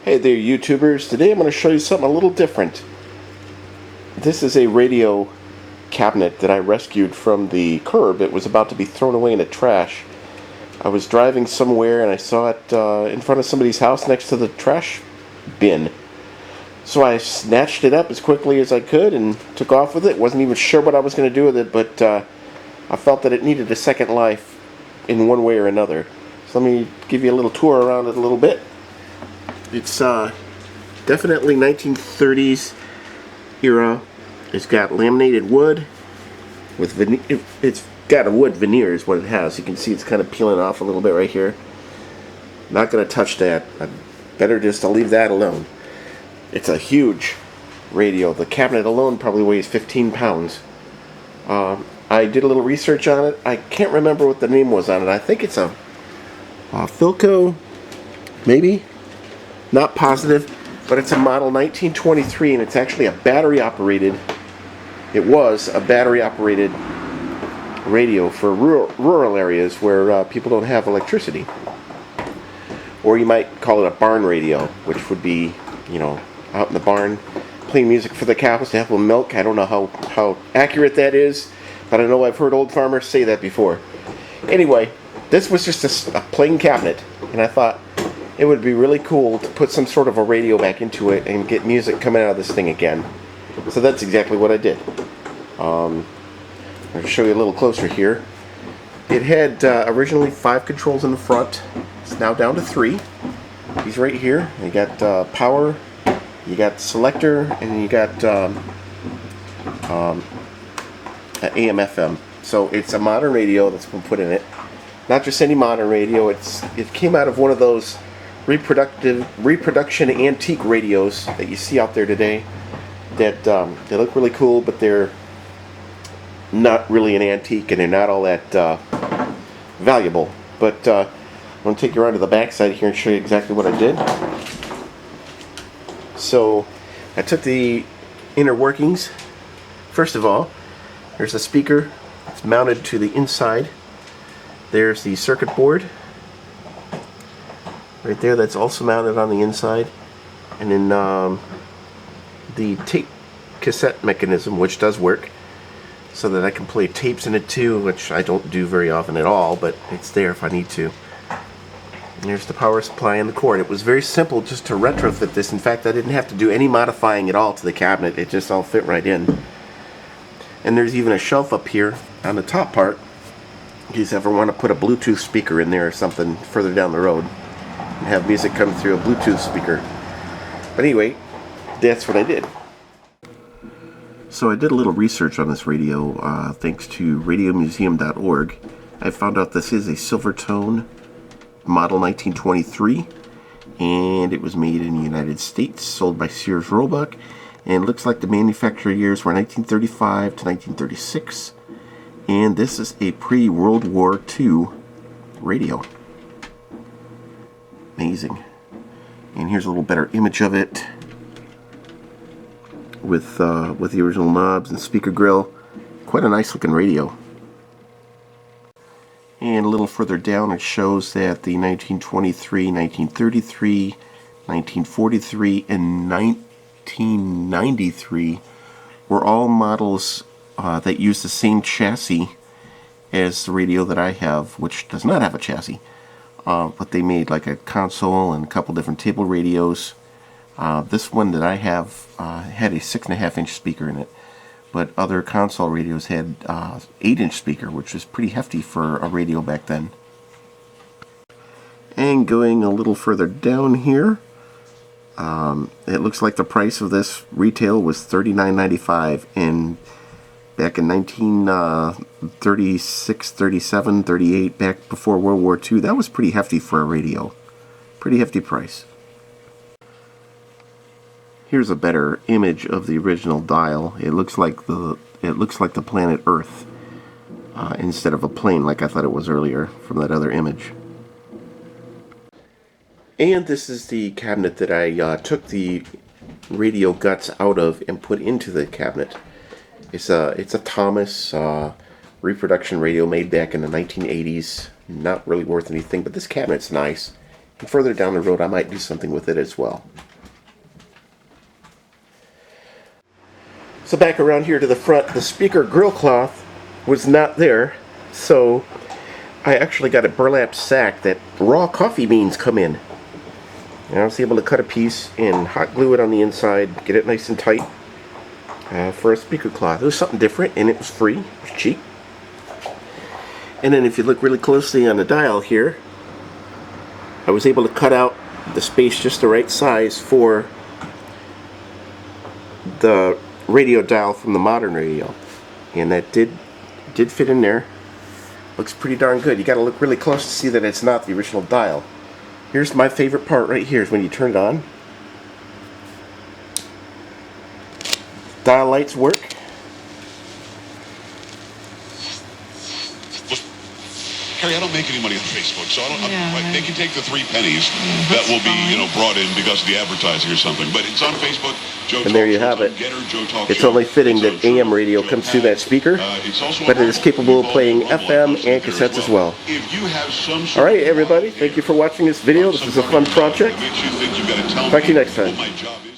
Hey there, YouTubers. Today I'm going to show you something a little different. This is a radio cabinet that I rescued from the curb. It was about to be thrown away in the trash. I was driving somewhere and I saw it in front of somebody's house next to the trash bin. So I snatched it up as quickly as I could and took off with it. Wasn't even sure what I was going to do with it, but I felt that it needed a second life in one way or another. So let me give you a little tour around it a little bit. It's definitely 1930s era. It's got laminated wood with veneer. It's got a wood veneer is what it has. You can see it's kind of peeling off a little bit right here. Not going to touch that. Better just to leave that alone. It's a huge radio. The cabinet alone probably weighs 15 pounds. I did a little research on it. I can't remember what the name was on it. I think it's a Philco, maybe? Not positive, but it's a model 1923, and it's actually a battery-operated. It was a battery-operated radio for rural areas where people don't have electricity. Or you might call it a barn radio, which would be, you know, out in the barn playing music for the cows to have them milk. I don't know how accurate that is, but I know I've heard old farmers say that before. Anyway, this was just a plain cabinet, and I thought it would be really cool to put some sort of a radio back into it and get music coming out of this thing again. So that's exactly what I did. I'll show you a little closer here. It had originally 5 controls in the front. It's now down to 3. These right here. You got power, you got selector, and you got AM/FM. So it's a modern radio that's been put in it. Not just any modern radio. It came out of one of those reproduction antique radios that you see out there today. That they look really cool, but they're not really an antique, and they're not all that valuable. But I'm going to take you around to the back side here and show you exactly what I did. So I took the inner workings. First of all, there's a speaker. It's mounted to the inside. There's the circuit board right there, that's also mounted on the inside. And then the tape cassette mechanism, which does work, so that I can play tapes in it too, which I don't do very often at all, but it's there if I need to. And there's the power supply and the cord. It was very simple just to retrofit this. In fact, I didn't have to do any modifying at all to the cabinet. It just all fit right in. And there's even a shelf up here on the top part in case you ever want to put a Bluetooth speaker in there or something further down the road and have music come through a Bluetooth speaker. But anyway, that's what I did. So I did a little research on this radio thanks to radiomuseum.org. I found out this is a Silvertone model 1923, and it was made in the United States, sold by Sears Roebuck, and it looks like the manufacturer years were 1935 to 1936. And this is a pre-World War II radio. Amazing. And here's a little better image of it with the original knobs and speaker grill. Quite a nice looking radio. And a little further down it shows that the 1923, 1933, 1943, and 1993 were all models that use the same chassis as the radio that I have, which does not have a chassis. But they made like a console and a couple different table radios. This one that I have had a 6.5-inch speaker in it, but other console radios had 8-inch speaker, which was pretty hefty for a radio back then. And going a little further down here, it looks like the price of this retail was $39.95, and back in 1936, 37, 38, back before World War II, that was pretty hefty for a radio. Pretty hefty price. Here's a better image of the original dial. It looks like the planet Earth instead of a plane, like I thought it was earlier from that other image. And this is the cabinet that I took the radio guts out of and put into the cabinet. It's a Thomas reproduction radio made back in the 1980s. Not really worth anything, but this cabinet's nice. And further down the road, I might do something with it as well. So back around here to the front, the speaker grill cloth was not there, so I actually got a burlap sack that raw coffee beans come in. And I was able to cut a piece and hot glue it on the inside, get it nice and tight for a speaker cloth. It was something different, and it was free, it was cheap. And then if you look really closely on the dial here, I was able to cut out the space just the right size for the radio dial from the modern radio. And that did fit in there. Looks pretty darn good. You gotta look really close to see that it's not the original dial. Here's my favorite part right here is when you turn it on. Dial lights work. Harry, I don't make any money on Facebook, so they can take the 3 pennies that will be, brought in because of the advertising or something. But it's on Facebook. Joe and there you have it. It's only fitting that AM radio comes through that speaker, but it is capable of playing FM and cassettes as well. Alright everybody, thank you for watching this video. This is a fun project. Talk to you next time.